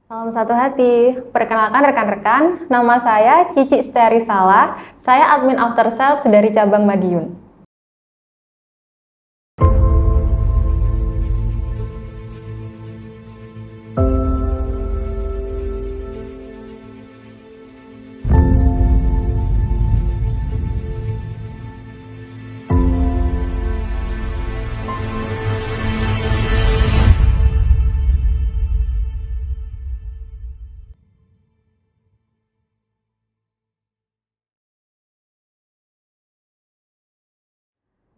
Salam satu hati. Perkenalkan rekan-rekan, nama saya Cici Sterisala. Saya admin after sales dari cabang Madiun.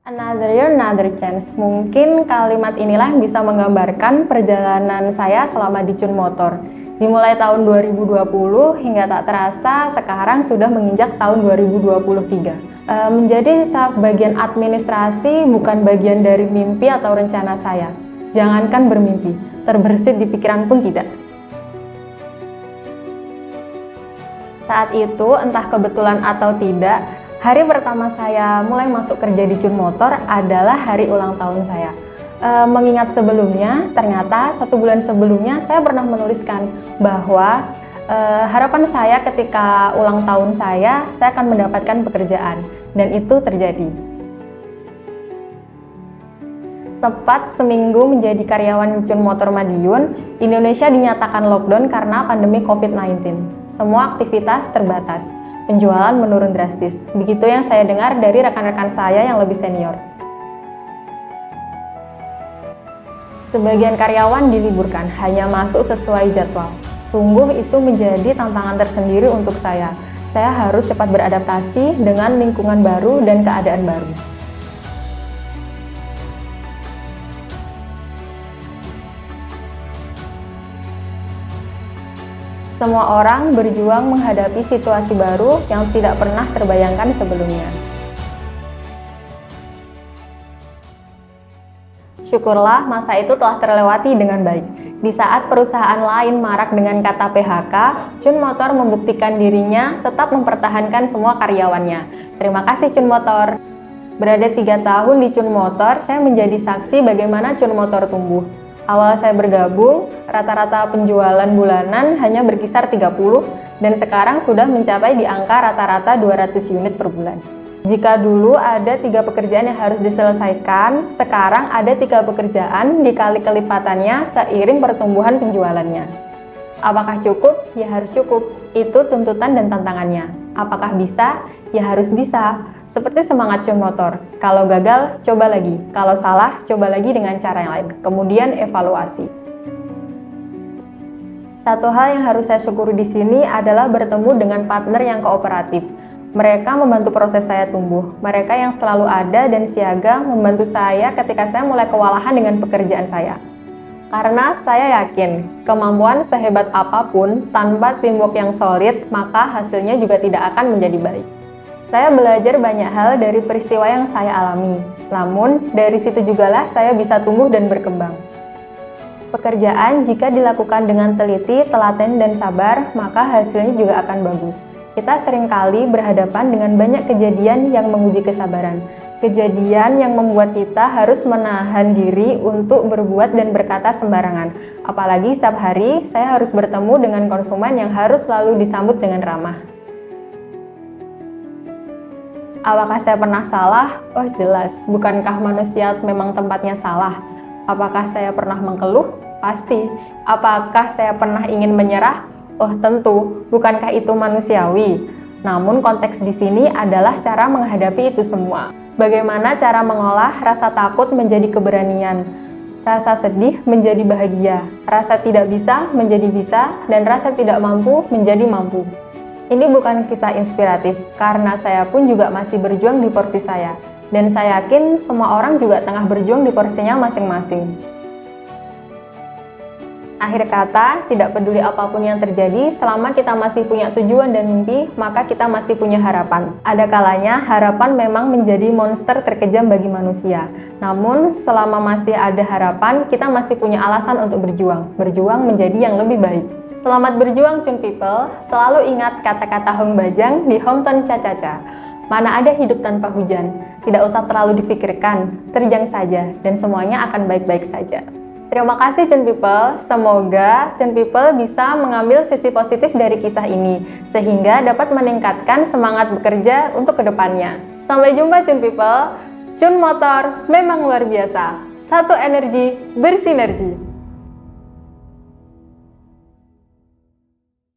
Another year, another chance. Mungkin kalimat inilah yang bisa menggambarkan perjalanan saya selama di Cun Motor. Dimulai tahun 2020 hingga tak terasa sekarang sudah menginjak tahun 2023. Menjadi bagian administrasi bukan bagian dari mimpi atau rencana saya. Jangankan bermimpi, terbersit di pikiran pun tidak. Saat itu, entah kebetulan atau tidak, hari pertama saya mulai masuk kerja di Cun Motor adalah hari ulang tahun saya. Mengingat sebelumnya, ternyata 1 bulan sebelumnya saya pernah menuliskan bahwa harapan saya ketika ulang tahun saya akan mendapatkan pekerjaan. Dan itu terjadi. Tepat seminggu menjadi karyawan Cun Motor Madiun, Indonesia dinyatakan lockdown karena pandemi COVID-19. Semua aktivitas terbatas. Penjualan menurun drastis. Begitu yang saya dengar dari rekan-rekan saya yang lebih senior. Sebagian karyawan diliburkan, hanya masuk sesuai jadwal. Sungguh itu menjadi tantangan tersendiri untuk saya. Saya harus cepat beradaptasi dengan lingkungan baru dan keadaan baru. Semua orang berjuang menghadapi situasi baru yang tidak pernah terbayangkan sebelumnya. Syukurlah masa itu telah terlewati dengan baik. Di saat perusahaan lain marak dengan kata PHK, Cun Motor membuktikan dirinya tetap mempertahankan semua karyawannya. Terima kasih Cun Motor. Berada 3 tahun di Cun Motor, saya menjadi saksi bagaimana Cun Motor tumbuh. Awal saya bergabung, rata-rata penjualan bulanan hanya berkisar 30 dan sekarang sudah mencapai di angka rata-rata 200 unit per bulan. Jika dulu ada 3 pekerjaan yang harus diselesaikan, sekarang ada 3 pekerjaan dikali kelipatannya seiring pertumbuhan penjualannya. Apakah cukup? Ya harus cukup. Itu tuntutan dan tantangannya. Apakah bisa? Ya harus bisa. Seperti semangat Cun Motor, kalau gagal, coba lagi. Kalau salah, coba lagi dengan cara yang lain. Kemudian evaluasi. Satu hal yang harus saya syukuri di sini adalah bertemu dengan partner yang kooperatif. Mereka membantu proses saya tumbuh. Mereka yang selalu ada dan siaga membantu saya ketika saya mulai kewalahan dengan pekerjaan saya. Karena saya yakin, kemampuan sehebat apapun, tanpa teamwork yang solid, maka hasilnya juga tidak akan menjadi baik. Saya belajar banyak hal dari peristiwa yang saya alami, namun dari situ jugalah saya bisa tumbuh dan berkembang. Pekerjaan jika dilakukan dengan teliti, telaten, dan sabar, maka hasilnya juga akan bagus. Kita seringkali berhadapan dengan banyak kejadian yang menguji kesabaran. Kejadian yang membuat kita harus menahan diri untuk berbuat dan berkata sembarangan. Apalagi setiap hari saya harus bertemu dengan konsumen yang harus selalu disambut dengan ramah. Apakah saya pernah salah? Oh jelas, bukankah manusia memang tempatnya salah? Apakah saya pernah mengeluh? Pasti. Apakah saya pernah ingin menyerah? Oh tentu, bukankah itu manusiawi? Namun konteks di sini adalah cara menghadapi itu semua. Bagaimana cara mengolah rasa takut menjadi keberanian, rasa sedih menjadi bahagia, rasa tidak bisa menjadi bisa, dan rasa tidak mampu menjadi mampu. Ini bukan kisah inspiratif, karena saya pun juga masih berjuang di porsi saya. Dan saya yakin semua orang juga tengah berjuang di porsinya masing-masing. Akhir kata, tidak peduli apapun yang terjadi, selama kita masih punya tujuan dan mimpi, maka kita masih punya harapan. Ada kalanya, harapan memang menjadi monster terkejam bagi manusia. Namun, selama masih ada harapan, kita masih punya alasan untuk berjuang. Berjuang menjadi yang lebih baik. Selamat berjuang Cun People, selalu ingat kata-kata Hong Bajang di Hometown Cacaca. Mana ada hidup tanpa hujan, tidak usah terlalu difikirkan, terjang saja dan semuanya akan baik-baik saja. Terima kasih Chun People, semoga Chun People bisa mengambil sisi positif dari kisah ini, sehingga dapat meningkatkan semangat bekerja untuk kedepannya. Sampai jumpa Chun People, Chun Motor memang luar biasa, satu energi bersinergi.